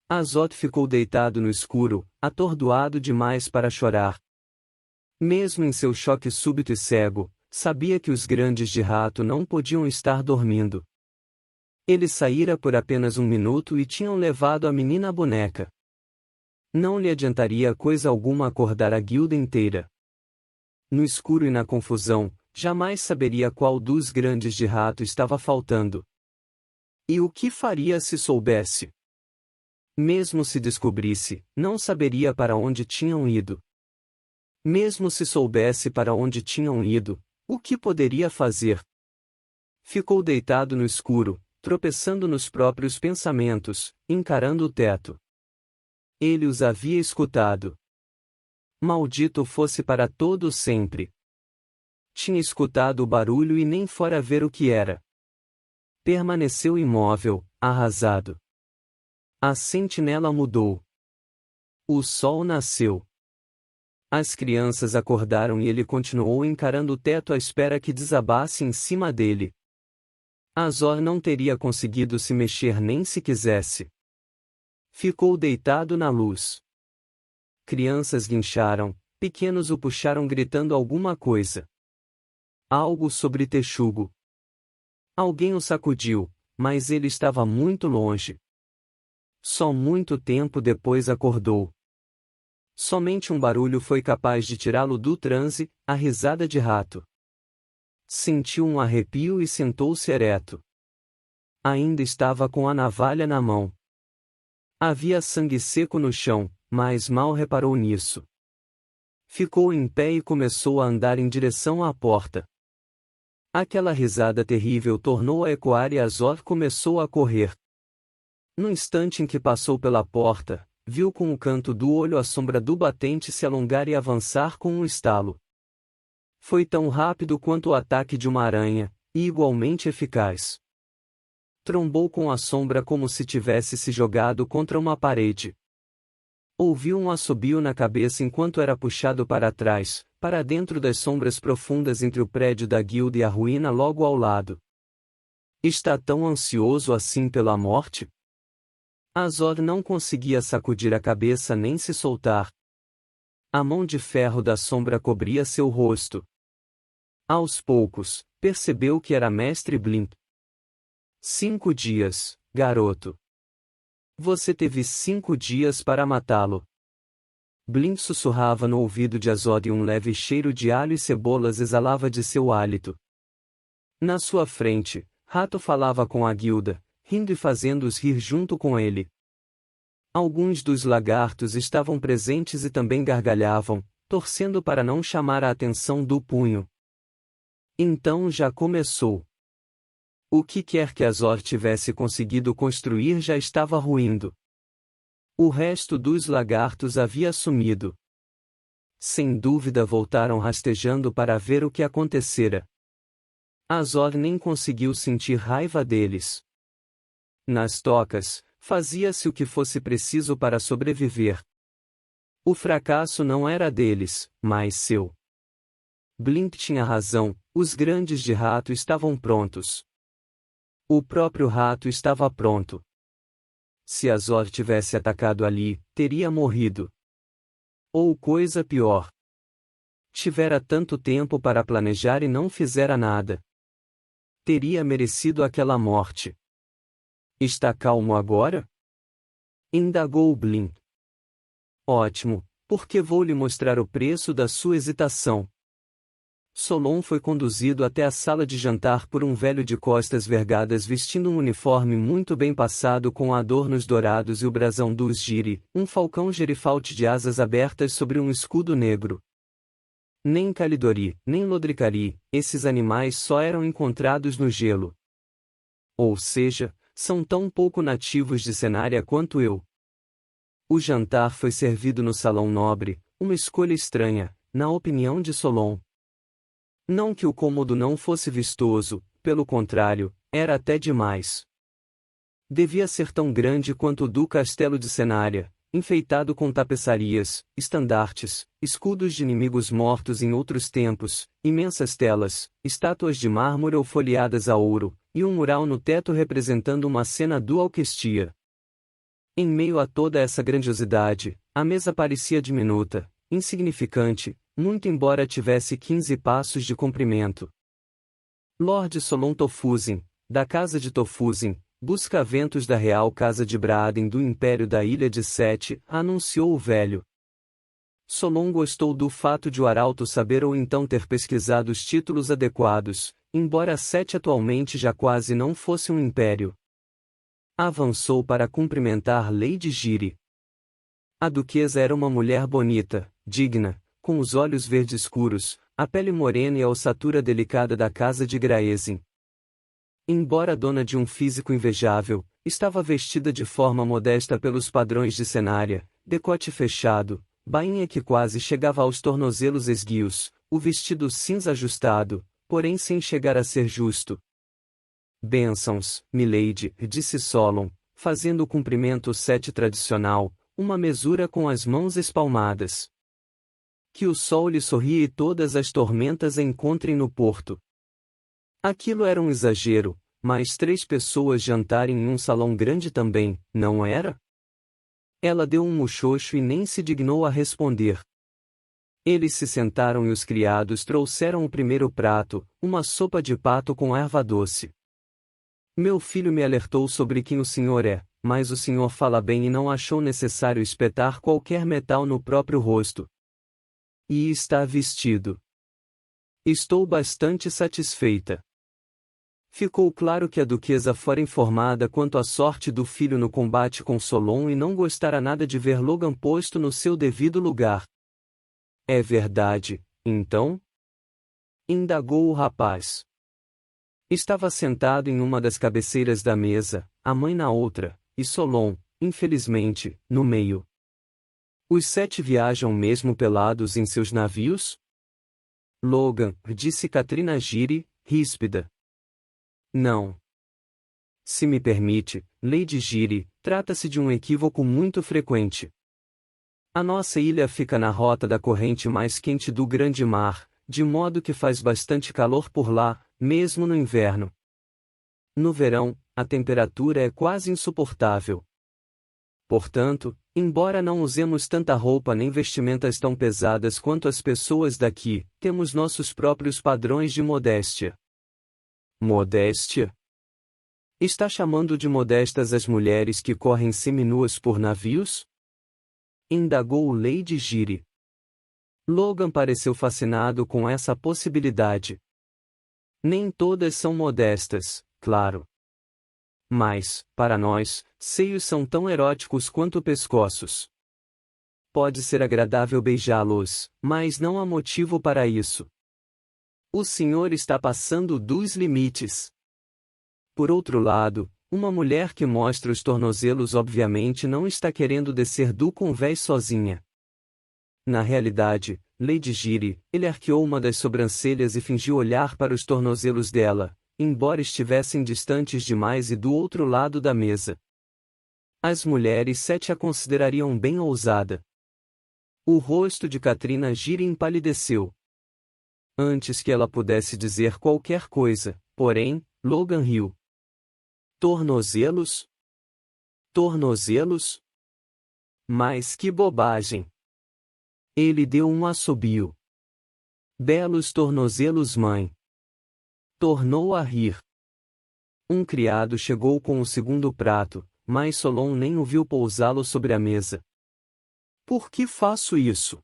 Azoth ficou deitado no escuro, atordoado demais para chorar. Mesmo em seu choque súbito e cego, sabia que os grandes de rato não podiam estar dormindo. Ele saíra por apenas 1 minuto e tinham levado a menina boneca. Não lhe adiantaria coisa alguma acordar a guilda inteira. No escuro e na confusão, jamais saberia qual dos grandes de rato estava faltando. E o que faria se soubesse? Mesmo se descobrisse, não saberia para onde tinham ido. Mesmo se soubesse para onde tinham ido, o que poderia fazer? Ficou deitado no escuro, tropeçando nos próprios pensamentos, encarando o teto. Ele os havia escutado. Maldito fosse para todo sempre. Tinha escutado o barulho e nem fora ver o que era. Permaneceu imóvel, arrasado. A sentinela mudou. O sol nasceu. As crianças acordaram e ele continuou encarando o teto à espera que desabasse em cima dele. Azor não teria conseguido se mexer nem se quisesse. Ficou deitado na luz. Crianças guincharam, pequenos o puxaram gritando alguma coisa. Algo sobre texugo. Alguém o sacudiu, mas ele estava muito longe. Só muito tempo depois acordou. Somente um barulho foi capaz de tirá-lo do transe, a risada de rato. Sentiu um arrepio e sentou-se ereto. Ainda estava com a navalha na mão. Havia sangue seco no chão, mas mal reparou nisso. Ficou em pé e começou a andar em direção à porta. Aquela risada terrível tornou a ecoar e Azor começou a correr. No instante em que passou pela porta, viu com o canto do olho a sombra do batente se alongar e avançar com um estalo. Foi tão rápido quanto o ataque de uma aranha, e igualmente eficaz. Trombou com a sombra como se tivesse se jogado contra uma parede. Ouviu um assobio na cabeça enquanto era puxado para trás, para dentro das sombras profundas entre o prédio da guilda e a ruína logo ao lado. Está tão ansioso assim pela morte? Azor não conseguia sacudir a cabeça nem se soltar. A mão de ferro da sombra cobria seu rosto. Aos poucos, percebeu que era Mestre Blink. 5 dias, garoto. Você teve 5 dias para matá-lo. Blink sussurrava no ouvido de Azor e um leve cheiro de alho e cebolas exalava de seu hálito. Na sua frente, Rato falava com a guilda, rindo e fazendo-os rir junto com ele. Alguns dos lagartos estavam presentes e também gargalhavam, torcendo para não chamar a atenção do punho. Então já começou. O que quer que Azor tivesse conseguido construir já estava ruindo. O resto dos lagartos havia sumido. Sem dúvida voltaram rastejando para ver o que acontecera. Azor nem conseguiu sentir raiva deles. Nas tocas, fazia-se o que fosse preciso para sobreviver. O fracasso não era deles, mas seu. Blink tinha razão, os grandes de rato estavam prontos. O próprio rato estava pronto. Se Azor tivesse atacado ali, teria morrido. Ou coisa pior. Tivera tanto tempo para planejar e não fizera nada. Teria merecido aquela morte. Está calmo agora? Indagou Blink. Ótimo, porque vou lhe mostrar o preço da sua hesitação. Solon foi conduzido até a sala de jantar por um velho de costas vergadas vestindo um uniforme muito bem passado com adornos dourados e o brasão do Usgiri, um falcão gerifalte de asas abertas sobre um escudo negro. Nem Calidori, nem Lodricari, esses animais só eram encontrados no gelo. Ou seja, são tão pouco nativos de Cenária quanto eu. O jantar foi servido no salão nobre, uma escolha estranha, na opinião de Solon. Não que o cômodo não fosse vistoso, pelo contrário, era até demais. Devia ser tão grande quanto o do castelo de Cenária, enfeitado com tapeçarias, estandartes, escudos de inimigos mortos em outros tempos, imensas telas, estátuas de mármore ou folheadas a ouro, e um mural no teto representando uma cena do Alquestia. Em meio a toda essa grandiosidade, a mesa parecia diminuta, insignificante, muito embora tivesse 15 passos de comprimento. Lord Solon Tofuzin, da casa de Tofuzin, busca-ventos da real casa de Braaden do Império da Ilha de Sete, anunciou o velho. Solon gostou do fato de o arauto saber ou então ter pesquisado os títulos adequados, embora Sete atualmente já quase não fosse um império. Avançou para cumprimentar Lady Giri. A duquesa era uma mulher bonita, digna, com os olhos verde escuros, a pele morena e a ossatura delicada da casa de Graezin. Embora dona de um físico invejável, estava vestida de forma modesta pelos padrões de cenária, decote fechado, bainha que quase chegava aos tornozelos esguios, o vestido cinza ajustado, porém sem chegar a ser justo. Bênçãos, milady, disse Solon, fazendo o cumprimento Sete tradicional, uma mesura com as mãos espalmadas. Que o sol lhe sorria e todas as tormentas a encontrem no porto. Aquilo era um exagero, mas 3 pessoas jantarem em um salão grande também, não era? Ela deu um muxoxo e nem se dignou a responder. Eles se sentaram e os criados trouxeram o primeiro prato, uma sopa de pato com erva doce. Meu filho me alertou sobre quem o senhor é, mas o senhor fala bem e não achou necessário espetar qualquer metal no próprio rosto. E está vestido. Estou bastante satisfeita. Ficou claro que a duquesa fora informada quanto à sorte do filho no combate com Solon e não gostara nada de ver Logan posto no seu devido lugar. É verdade, então? Indagou o rapaz. Estava sentado em uma das cabeceiras da mesa, a mãe na outra, e Solon, infelizmente, no meio. Os 7 viajam mesmo pelados em seus navios? Logan, disse Katrina Giri, ríspida. Não. Se me permite, Lady Giri, trata-se de um equívoco muito frequente. A nossa ilha fica na rota da corrente mais quente do grande mar, de modo que faz bastante calor por lá, mesmo no inverno. No verão, a temperatura é quase insuportável. Portanto, embora não usemos tanta roupa nem vestimentas tão pesadas quanto as pessoas daqui, temos nossos próprios padrões de modéstia. Modéstia? Está chamando de modestas as mulheres que correm seminuas por navios? Indagou Lady Giri. Logan pareceu fascinado com essa possibilidade. Nem todas são modestas, claro. Mas, para nós, seios são tão eróticos quanto pescoços. Pode ser agradável beijá-los, mas não há motivo para isso. O senhor está passando dos limites. Por outro lado, uma mulher que mostra os tornozelos obviamente não está querendo descer do convés sozinha. Na realidade, Lady Giri, ele arqueou uma das sobrancelhas e fingiu olhar para os tornozelos dela, embora estivessem distantes demais e do outro lado da mesa. As mulheres 7 a considerariam bem ousada. O rosto de Katrina Giri empalideceu. Antes que ela pudesse dizer qualquer coisa, porém, Logan riu. Tornozelos? Tornozelos? Mas que bobagem! Ele deu um assobio. Belos tornozelos, mãe! Tornou a rir. Um criado chegou com o segundo prato, mas Solon nem o viu pousá-lo sobre a mesa. Por que faço isso?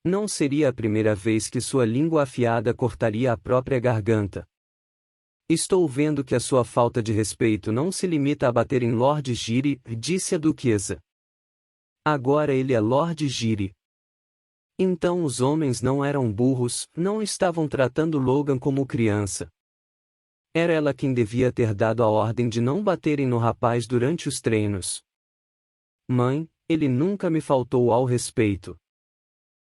Não seria a primeira vez que sua língua afiada cortaria a própria garganta. Estou vendo que a sua falta de respeito não se limita a bater em Lord Giri, disse a duquesa. Agora ele é Lord Giri. Então os homens não eram burros, não estavam tratando Logan como criança. Era ela quem devia ter dado a ordem de não baterem no rapaz durante os treinos. Mãe, ele nunca me faltou ao respeito.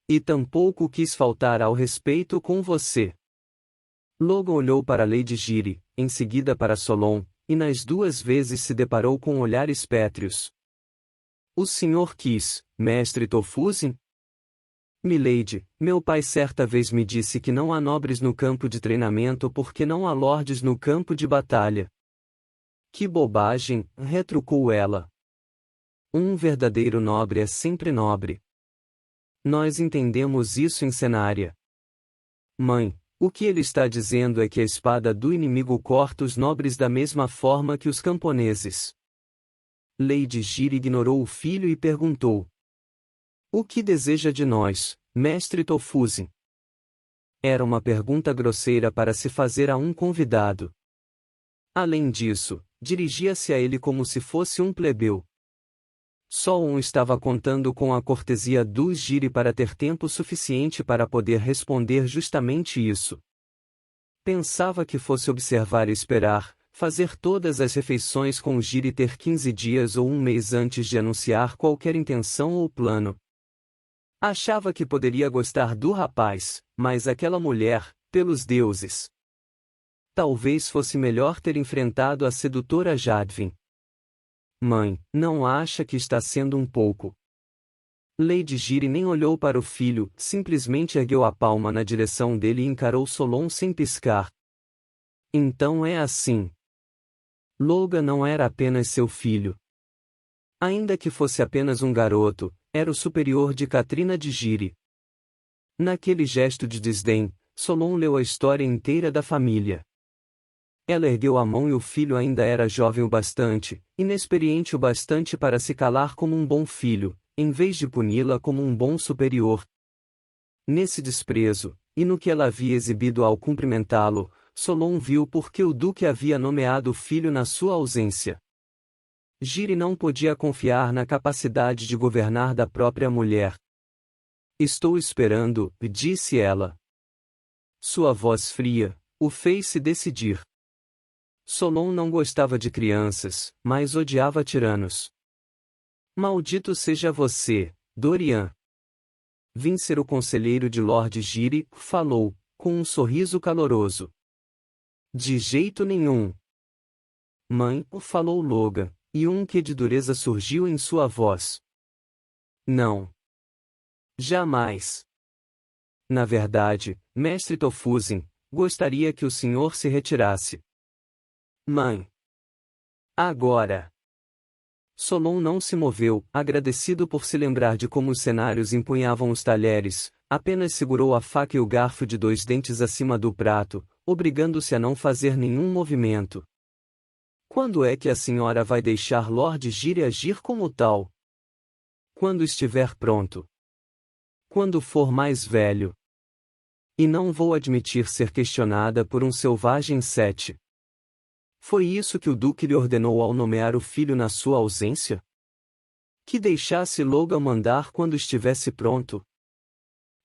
E tampouco quis faltar ao respeito com você. Logan olhou para Lady Giri, em seguida para Solon, e nas 2 vezes se deparou com olhares pétreos. O senhor quis, mestre Tofuzin? Milady, meu pai certa vez me disse que não há nobres no campo de treinamento porque não há lordes no campo de batalha. Que bobagem, retrucou ela. Um verdadeiro nobre é sempre nobre. Nós entendemos isso em Cenária. Mãe, o que ele está dizendo é que a espada do inimigo corta os nobres da mesma forma que os camponeses. Lady Gire ignorou o filho e perguntou: O que deseja de nós, mestre Tofuzin? Era uma pergunta grosseira para se fazer a um convidado. Além disso, dirigia-se a ele como se fosse um plebeu. Solon estava contando com a cortesia dos Gire para ter tempo suficiente para poder responder justamente isso. Pensava que fosse observar e esperar, fazer todas as refeições com o Gire e ter 15 dias ou um mês antes de anunciar qualquer intenção ou plano. Achava que poderia gostar do rapaz, mas aquela mulher, pelos deuses. Talvez fosse melhor ter enfrentado a sedutora Jadvin. Mãe, não acha que está sendo um pouco? Lady Gire nem olhou para o filho, simplesmente ergueu a palma na direção dele e encarou Solon sem piscar. Então é assim. Logan não era apenas seu filho. Ainda que fosse apenas um garoto, era o superior de Katrina de Gire. Naquele gesto de desdém, Solon leu a história inteira da família. Ela ergueu a mão e o filho ainda era jovem o bastante, inexperiente o bastante para se calar como um bom filho, em vez de puni-la como um bom superior. Nesse desprezo, e no que ela havia exibido ao cumprimentá-lo, Solon viu por que o duque havia nomeado o filho na sua ausência. Gire não podia confiar na capacidade de governar da própria mulher. Estou esperando, disse ela. Sua voz fria o fez se decidir. Solon não gostava de crianças, mas odiava tiranos. Maldito seja você, Dorian. Vim ser o conselheiro de Lord Gire, falou, com um sorriso caloroso. De jeito nenhum. Mãe, falou Logan, e um quê de dureza surgiu em sua voz. Não. Jamais. Na verdade, mestre Tofuzin, gostaria que o senhor se retirasse. Mãe. Agora. Solon não se moveu, agradecido por se lembrar de como os cenários empunhavam os talheres, apenas segurou a faca e o garfo de 2 dentes acima do prato, obrigando-se a não fazer nenhum movimento. Quando é que a senhora vai deixar Lord Gire agir como tal? Quando estiver pronto. Quando for mais velho. E não vou admitir ser questionada por um selvagem Sete. Foi isso que o Duque lhe ordenou ao nomear o filho na sua ausência? Que deixasse Logan mandar quando estivesse pronto.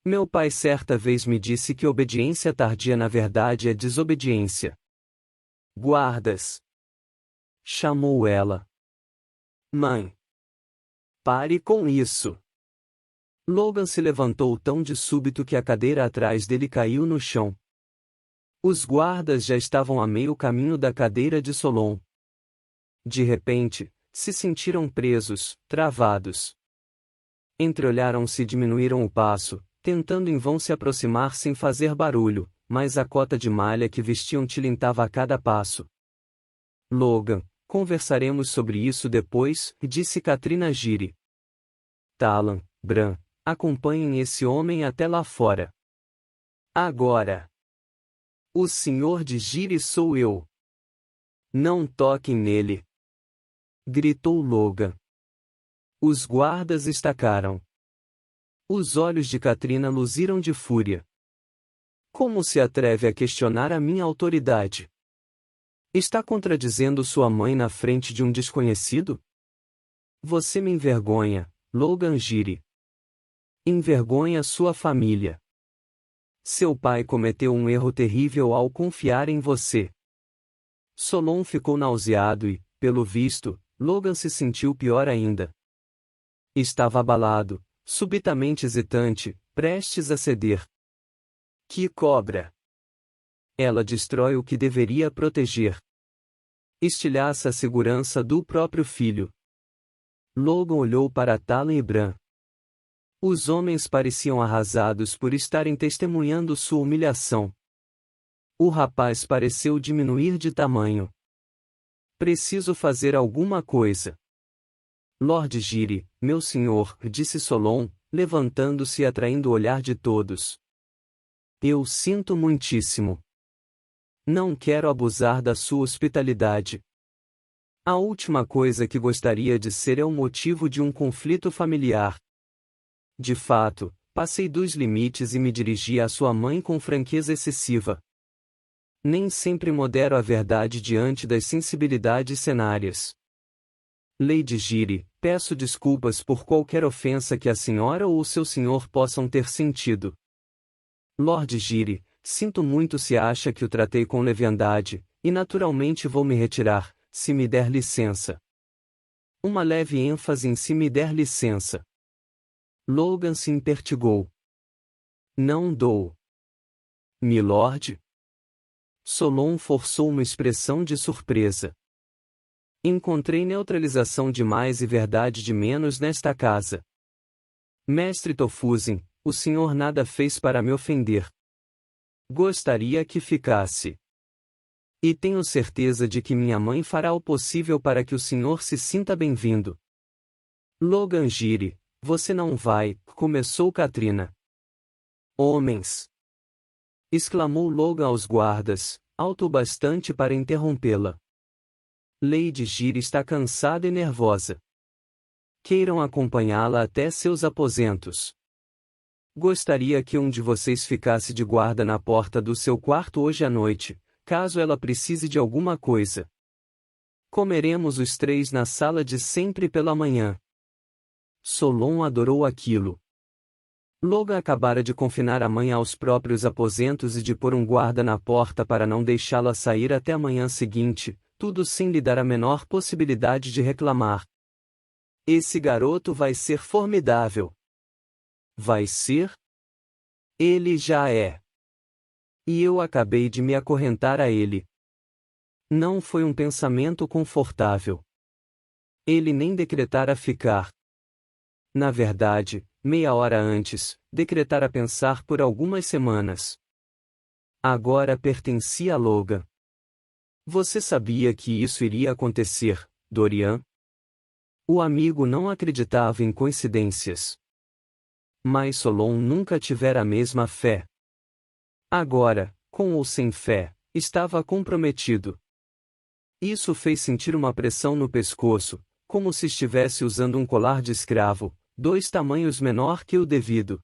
Meu pai certa vez me disse que obediência tardia na verdade é desobediência. Guardas! Chamou ela. Mãe! Pare com isso! Logan se levantou tão de súbito que a cadeira atrás dele caiu no chão. Os guardas já estavam a meio caminho da cadeira de Solon. De repente, se sentiram presos, travados. Entreolharam-se e diminuíram o passo, tentando em vão se aproximar sem fazer barulho, mas a cota de malha que vestiam tilintava a cada passo. Logan, conversaremos sobre isso depois, disse Katrina Gire. Talon, Bran, acompanhem esse homem até lá fora. Agora. O senhor de Gire sou eu. Não toquem nele. Gritou Logan. Os guardas estacaram. Os olhos de Katrina luziram de fúria. Como se atreve a questionar a minha autoridade? Está contradizendo sua mãe na frente de um desconhecido? Você me envergonha, Logan Gire. Envergonha sua família. Seu pai cometeu um erro terrível ao confiar em você. Solon ficou nauseado e, pelo visto, Logan se sentiu pior ainda. Estava abalado, subitamente hesitante, prestes a ceder. Que cobra! Ela destrói o que deveria proteger. Estilhaça a segurança do próprio filho. Logan olhou para Talon e Bran. Os homens pareciam arrasados por estarem testemunhando sua humilhação. O rapaz pareceu diminuir de tamanho. Preciso fazer alguma coisa. Lord Gire, meu senhor, disse Solon, levantando-se e atraindo o olhar de todos. Eu sinto muitíssimo. Não quero abusar da sua hospitalidade. A última coisa que gostaria de ser é o motivo de um conflito familiar. De fato, passei dos limites e me dirigi à sua mãe com franqueza excessiva. Nem sempre modero a verdade diante das sensibilidades cenárias. Lady Gire, peço desculpas por qualquer ofensa que a senhora ou o seu senhor possam ter sentido. Lord Gire, sinto muito se acha que o tratei com leviandade, e naturalmente vou me retirar, se me der licença. Uma leve ênfase em se me der licença. Logan se impertigou. Não dou. Milord? Solon forçou uma expressão de surpresa. Encontrei neutralização de mais e verdade de menos nesta casa. Mestre Tofuzin, o senhor nada fez para me ofender. Gostaria que ficasse. E tenho certeza de que minha mãe fará o possível para que o senhor se sinta bem-vindo. Logan Gire, você não vai, começou Katrina. Homens! Exclamou Logan aos guardas, alto o bastante para interrompê-la. Lady Gire está cansada e nervosa. Queiram acompanhá-la até seus aposentos. Gostaria que um de vocês ficasse de guarda na porta do seu quarto hoje à noite, caso ela precise de alguma coisa. Comeremos os três na sala de sempre pela manhã. Solon adorou aquilo. Logan acabara de confinar a mãe aos próprios aposentos e de pôr um guarda na porta para não deixá-la sair até a manhã seguinte, tudo sem lhe dar a menor possibilidade de reclamar. Esse garoto vai ser formidável. Vai ser? Ele já é. E eu acabei de me acorrentar a ele. Não foi um pensamento confortável. Ele nem decretara ficar. Na verdade, meia hora antes, decretara pensar por algumas semanas. Agora pertencia a Logan. Você sabia que isso iria acontecer, Dorian? O amigo não acreditava em coincidências. Mas Solon nunca tivera a mesma fé. Agora, com ou sem fé, estava comprometido. Isso fez sentir uma pressão no pescoço, como se estivesse usando um colar de escravo, 2 tamanhos menor que o devido.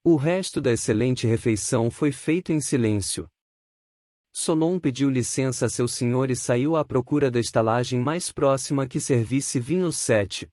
O resto da excelente refeição foi feito em silêncio. Solon pediu licença a seu senhor e saiu à procura da estalagem mais próxima que servisse vinho 7.